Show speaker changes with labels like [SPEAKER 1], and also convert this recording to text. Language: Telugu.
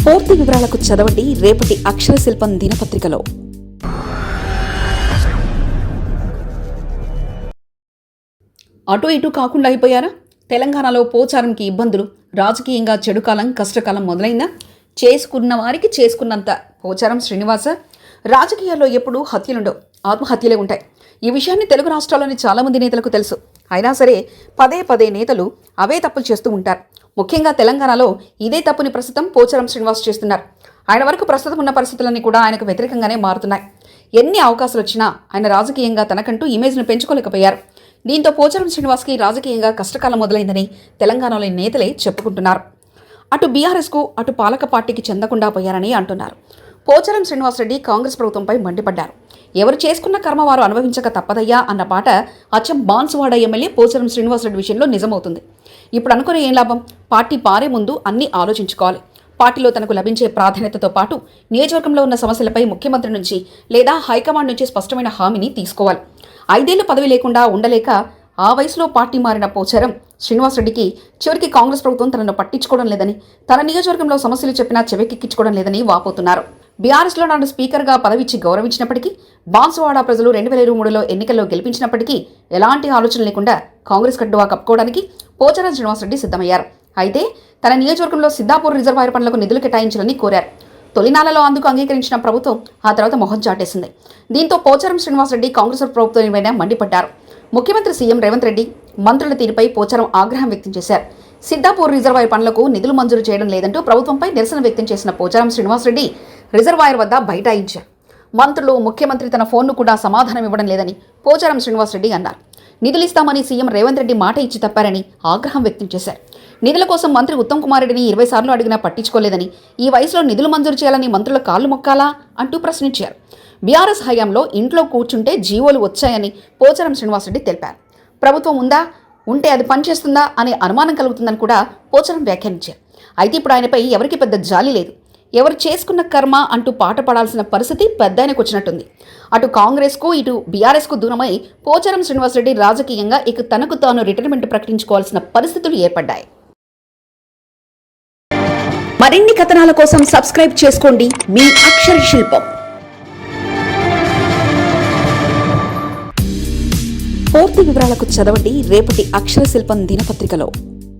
[SPEAKER 1] పూర్తి వివరాలకు చదవండి రేపటి అక్షర శిల్పం దినపత్రికలో. అటు ఇటు కాకుండా అయిపోయారా? తెలంగాణలో పోచారంకి ఇబ్బందులు, రాజకీయంగా చెడుకాలం కష్టకాలం మొదలైందా? చేసుకున్న వారికి చేసుకున్నంత. పోచారం శ్రీనివాస, రాజకీయాల్లో ఎప్పుడూ హత్యలుండవు, ఆత్మహత్యలే ఉంటాయి. ఈ విషయాన్ని తెలుగు రాష్ట్రాల్లోని చాలామంది నేతలకు తెలుసు. అయినా సరే పదే పదే నేతలు అవే తప్పులు చేస్తూ ఉంటారు. ముఖ్యంగా తెలంగాణలో ఇదే తప్పుని ప్రస్తుతం పోచారం శ్రీనివాస్ చేస్తున్నారు. ఆయన వరకు ప్రస్తుతం ఉన్న పరిస్థితులన్నీ కూడా ఆయనకు వ్యతిరేకంగానే మారుతున్నాయి. ఎన్ని అవకాశాలు వచ్చినా ఆయన రాజకీయంగా తనకంటూ ఇమేజ్ను పెంచుకోలేకపోయారు. దీంతో పోచారం శ్రీనివాస్కి రాజకీయంగా కష్టకాలం మొదలైందని తెలంగాణలోని నేతలే చెప్పుకుంటున్నారు. అటు బీఆర్ఎస్కు అటు పాలక పార్టీకి చెందకుండా పోయారని అంటున్నారు. పోచారం శ్రీనివాసరెడ్డి కాంగ్రెస్ ప్రభుత్వంపై మండిపడ్డారు. ఎవరు చేసుకున్న కర్మ వారు అనుభవించక తప్పదయ్యా అన్న పాట అచ్చం బాన్సువాడ ఎమ్మెల్యే పోచారం శ్రీనివాసరెడ్డి విషయంలో నిజమవుతుంది. ఇప్పుడు అనుకునే ఏం లాభం? పార్టీ పారే ముందు అన్నీ ఆలోచించుకోవాలి. పార్టీలో తనకు లభించే ప్రాధాన్యతతో పాటు నియోజకవర్గంలో ఉన్న సమస్యలపై ముఖ్యమంత్రి నుంచి లేదా హైకమాండ్ నుంచి స్పష్టమైన హామీని తీసుకోవాలి. 5 ఏళ్లు పదవి లేకుండా ఉండలేక ఆ వయసులో పార్టీ మారిన పోచారం శ్రీనివాసరెడ్డికి చివరికి కాంగ్రెస్ ప్రభుత్వం తనను పట్టించుకోవడం లేదని, తన నియోజకవర్గంలో సమస్యలు చెప్పినా చెవికెక్కించుకోవడం లేదని వాపోతున్నారు. బీఆర్ఎస్లో నాడు స్పీకర్గా పదవిచ్చి గౌరవించినప్పటికీ, బాన్సువాడ ప్రజలు 2023లో ఎన్నికల్లో గెలిపించినప్పటికీ ఎలాంటి ఆలోచన లేకుండా కాంగ్రెస్ కట్టువా కప్పుకోవడానికి పోచారం శ్రీనివాసరెడ్డి సిద్ధమయ్యారు. అయితే తన నియోజకవర్గంలో సిద్ధాపూర్ రిజర్వాయర్ పనులకు నిధులు కేటాయించాలని కోరారు. తొలినాళ్లలో అందుకు అంగీకరించిన ప్రభుత్వం ఆ తర్వాత మొహం చాటేసింది. దీంతో పోచారం శ్రీనివాసరెడ్డి కాంగ్రెస్ ప్రభుత్వం మండిపడ్డారు. ముఖ్యమంత్రి సీఎం రేవంత్ రెడ్డి మంత్రుల తీరుపై పోచారం ఆగ్రహం వ్యక్తం చేశారు. సిద్ధాపూర్ రిజర్వాయర్ పనులకు నిధులు మంజూరు చేయడం లేదంటూ ప్రభుత్వంపై నిరసన వ్యక్తం చేసిన పోచారం శ్రీనివాసరెడ్డి రిజర్వాయర్ వద్ద బైఠాయించారు. మంత్రులు, ముఖ్యమంత్రి తన ఫోన్ను కూడా సమాధానం ఇవ్వడం లేదని పోచారం శ్రీనివాసరెడ్డి అన్నారు. నిధులిస్తామని సీఎం రేవంత్ రెడ్డి మాట ఇచ్చి తప్పారని ఆగ్రహం వ్యక్తం చేశారు. నిధుల కోసం మంత్రి ఉత్తమ్ కుమార్ రెడ్డిని 20 సార్లు అడిగినా పట్టించుకోలేదని, ఈ వయసులో నిధులు మంజూరు చేయాలని మంత్రుల కాళ్ళు మొక్కాలా అంటూ ప్రశ్నించారు. బీఆర్ఎస్ హయాంలో ఇంట్లో కూర్చుంటే జీవోలు వచ్చాయని పోచారం శ్రీనివాసరెడ్డి తెలిపారు. ప్రభుత్వం ఉందా, ఉంటే అది పనిచేస్తుందా అనే అనుమానం కలుగుతుందని కూడా పోచారం వ్యాఖ్యానించారు. అయితే ఇప్పుడు ఆయనపై ఎవరికి పెద్ద జాలి లేదు. ఎవరు చేసుకున్న కర్మ అంటూ పాట పడాల్సిన పరిస్థితి పెద్దాయనకు వచ్చినట్టుంది. అటు కాంగ్రెస్కు ఇటు బీఆర్ఎస్కు దూరమై పోచారం శ్రీనివాసరెడ్డి రాజకీయంగా ఇక తనకు తాను రిటైర్మెంట్ ప్రకటించుకోవాల్సిన పరిస్థితులు ఏర్పడ్డాయి. మరిన్ని కథనాల కోసం సబ్స్క్రైబ్ చేసుకోండి మీ అక్షర శిల్పం. పూర్తి వివరాలకు చదవండి రేపటి అక్షర శిల్పం దినపత్రికలో.